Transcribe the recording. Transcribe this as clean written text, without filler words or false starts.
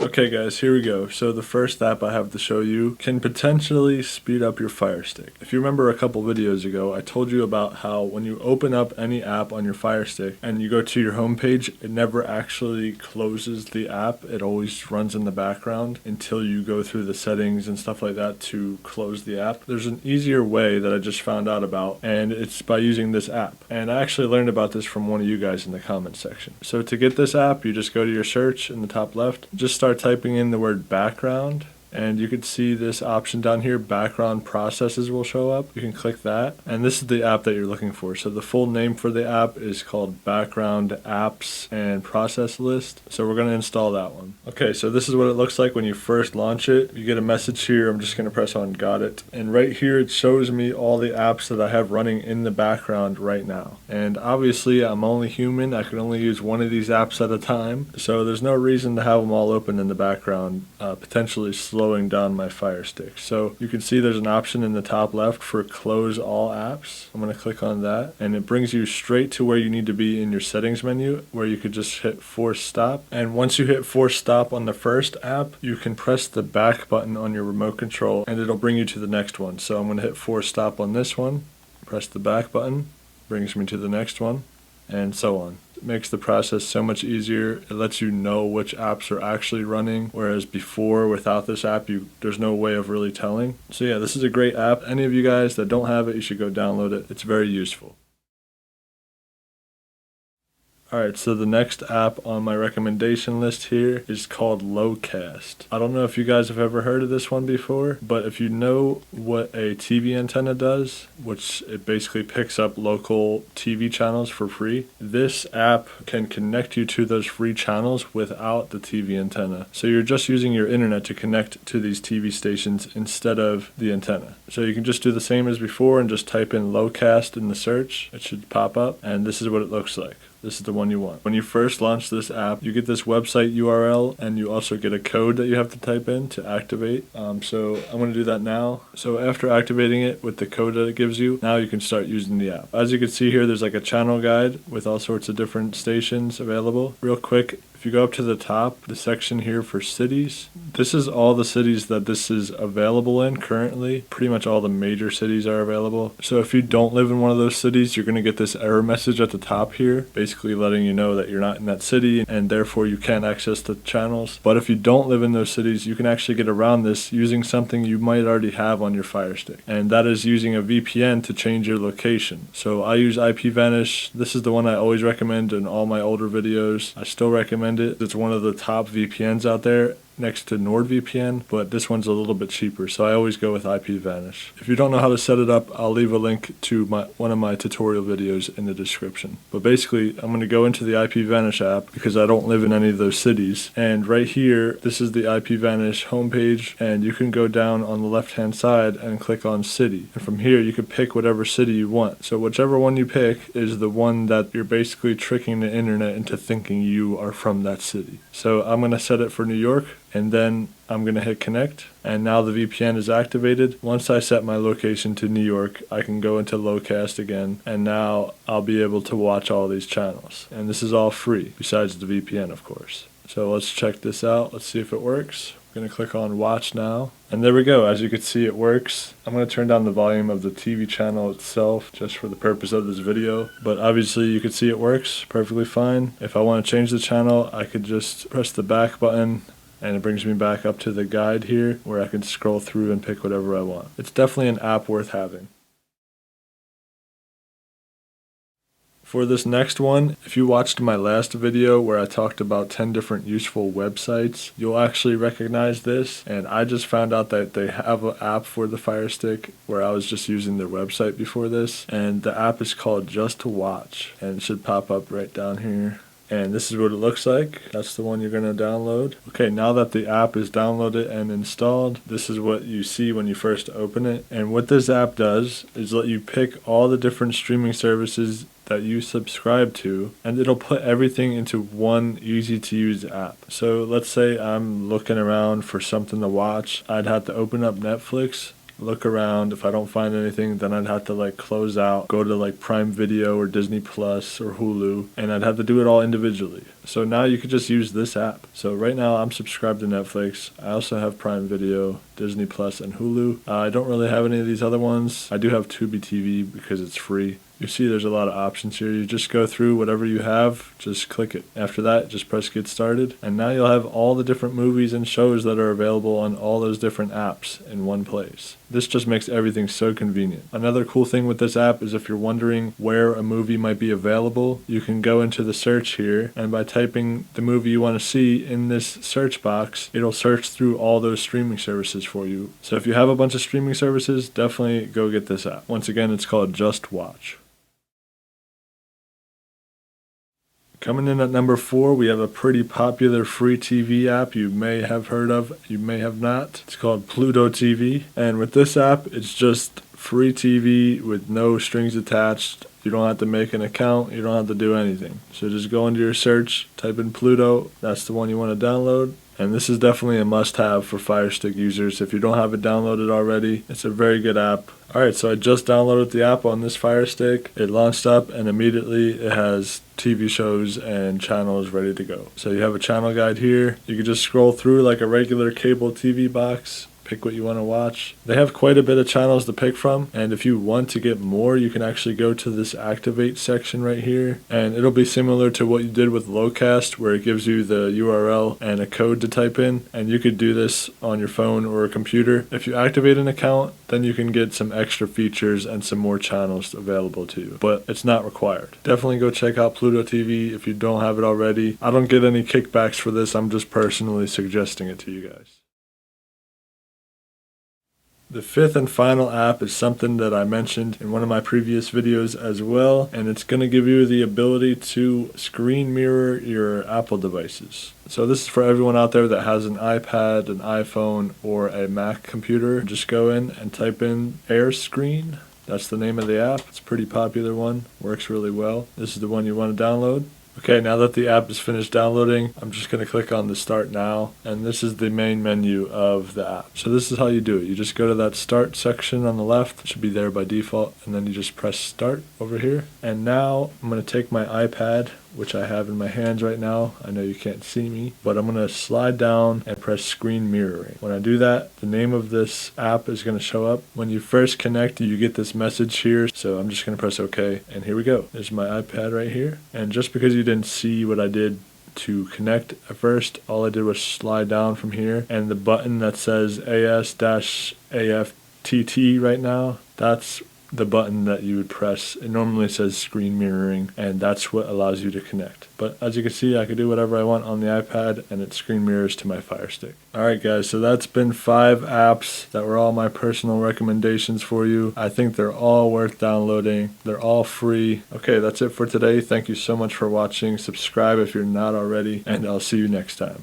Okay guys, here we go. So the first app I have to show you can potentially speed up your FireStick. If you remember a couple videos ago, I told you about how when you open up any app on your FireStick and you go to your home page, it never actually closes the app. It always runs in the background until you go through the settings and stuff like that to close the app. There's an easier way that I just found out about, and it's by using this app. And I actually learned about this from one of you guys in the comments section. So to get this app, you just go to your search in the top left, just start typing in the word background, and you can see this option down here, background processes, will show up. You can click that, and this is the app that you're looking for. So the full name for the app is called Background Apps and Process List. So we're going to install that one. Okay, so this is what it looks like when you first launch it. You get a message here. I'm just going to press on got it, and right here it shows me all the apps that I have running in the background right now. And obviously I'm only human. I can only use one of these apps at a time, so there's no reason to have them all open in the background, potentially slowing down my FireStick. So you can see there's an option in the top left for close all apps. I'm going to click on that, and it brings you straight to where you need to be in your settings menu, where you could just hit force stop. And once you hit force stop on the first app, you can press the back button on your remote control and it'll bring you to the next one. So I'm going to hit force stop on this one, press the back button, brings me to the next one, and so on. It makes the process so much easier. It lets you know which apps are actually running, whereas before, without this app, there's no way of really telling. So yeah, this is a great app. Any of you guys that don't have it, you should go download it. It's very useful. Alright, so the next app on my recommendation list here is called Locast. I don't know if you guys have ever heard of this one before, but if you know what a TV antenna does, which it basically picks up local TV channels for free, this app can connect you to those free channels without the TV antenna. So you're just using your internet to connect to these TV stations instead of the antenna. So you can just do the same as before and just type in Locast in the search. It should pop up, and this is what it looks like. This is the one you want. When you first launch this app, you get this website URL, and you also get a code that you have to type in to activate. So I'm going to do that now. So after activating it with the code that it gives you, now you can start using the app. As you can see here, there's like a channel guide with all sorts of different stations available. Real quick, if you go up to the top, the section here for cities, this is all the cities that this is available in currently. Pretty much all the major cities are available. So if you don't live in one of those cities, you're going to get this error message at the top here, basically letting you know that you're not in that city and therefore you can't access the channels. But if you don't live in those cities, you can actually get around this using something you might already have on your FireStick, and that is using a VPN to change your location. So I use IPVanish. This is the one I always recommend in all my older videos. I still recommend it. It's one of the top VPNs out there, next to NordVPN, but this one's a little bit cheaper, so I always go with IPVanish. If you don't know how to set it up, I'll leave a link to one of my tutorial videos in the description. But basically, I'm going to go into the IPVanish app because I don't live in any of those cities, and right here, this is the IPVanish homepage, and you can go down on the left-hand side and click on city. And from here, you can pick whatever city you want. So whichever one you pick is the one that you're basically tricking the internet into thinking you are from that city. So I'm going to set it for New York, and then I'm going to hit connect, and now the VPN is activated. Once I set my location to New York, I can go into Locast again, and now I'll be able to watch all these channels. And this is all free, besides the VPN, of course. So let's check this out. Let's see if it works. I'm going to click on watch now, and there we go. As you can see, it works. I'm going to turn down the volume of the TV channel itself just for the purpose of this video, but obviously you can see it works perfectly fine. If I want to change the channel, I could just press the back button, and it brings me back up to the guide here where I can scroll through and pick whatever I want. It's definitely an app worth having. For this next one, if you watched my last video where I talked about 10 different useful websites, you'll actually recognize this, and I just found out that they have an app for the FireStick where I was just using their website before this, and the app is called Just to Watch, and it should pop up right down here. And this is what it looks like. That's the one you're going to download. Okay, now that the app is downloaded and installed, this is what you see when you first open it. And what this app does is let you pick all the different streaming services that you subscribe to, and it'll put everything into one easy to use app. So let's say I'm looking around for something to watch. I'd have to open up Netflix, look around. If I don't find anything, then I'd have to like close out, go to like Prime Video or Disney Plus or Hulu, and I'd have to do it all individually. So now you could just use this app. So right now I'm subscribed to Netflix. I also have Prime Video, Disney Plus, and Hulu. I don't really have any of these other ones. I do have Tubi TV because it's free. You see there's a lot of options here. You just go through whatever you have, just click it. After that, just press get started. And now you'll have all the different movies and shows that are available on all those different apps in one place. This just makes everything so convenient. Another cool thing with this app is if you're wondering where a movie might be available, you can go into the search here, and by typing the movie you want to see in this search box, it'll search through all those streaming services for you. So if you have a bunch of streaming services, definitely go get this app. Once again, it's called Just Watch. Coming in at number 4, we have a pretty popular free TV app you may have heard of, you may have not. It's called Pluto TV. And with this app, it's just free TV with no strings attached. You don't have to make an account, you don't have to do anything. So just go into your search, type in Pluto, that's the one you want to download. And this is definitely a must-have for FireStick users. If you don't have it downloaded already, it's a very good app. Alright, so I just downloaded the app on this FireStick. It launched up and immediately it has TV shows and channels ready to go. So you have a channel guide here. You can just scroll through like a regular cable TV box. Pick what you want to watch. They have quite a bit of channels to pick from, and if you want to get more, you can actually go to this activate section right here, and it'll be similar to what you did with Lowcast, where it gives you the URL and a code to type in, and you could do this on your phone or a computer. If you activate an account, then you can get some extra features and some more channels available to you, but it's not required. Definitely go check out Pluto TV if you don't have it already. I don't get any kickbacks for this, I'm just personally suggesting it to you guys. The 5th and final app is something that I mentioned in one of my previous videos as well, and it's going to give you the ability to screen mirror your Apple devices. So this is for everyone out there that has an iPad, an iPhone, or a Mac computer. Just go in and type in AirScreen. That's the name of the app. It's a pretty popular one, works really well. This is the one you want to download. Okay, now that the app is finished downloading, I'm just going to click on the Start Now, and this is the main menu of the app. So this is how you do it. You just go to that Start section on the left, it should be there by default, and then you just press Start over here. And now I'm going to take my iPad, which I have in my hands right now. I know you can't see me, but I'm going to slide down and press Screen Mirroring. When I do that, the name of this app is going to show up. When you first connect, you get this message here, so I'm just going to press OK, and here we go. There's my iPad right here, and just because you didn't see what I did to connect at first, all I did was slide down from here, and the button that says AS-AFTT right now, that's the button that you would press. It normally says screen mirroring, and that's what allows you to connect. But as you can see, I can do whatever I want on the iPad, and it screen mirrors to my FireStick. Alright guys, so that's been 5 apps that were all my personal recommendations for you. I think they're all worth downloading. They're all free. Okay, that's it for today. Thank you so much for watching. Subscribe if you're not already, and I'll see you next time.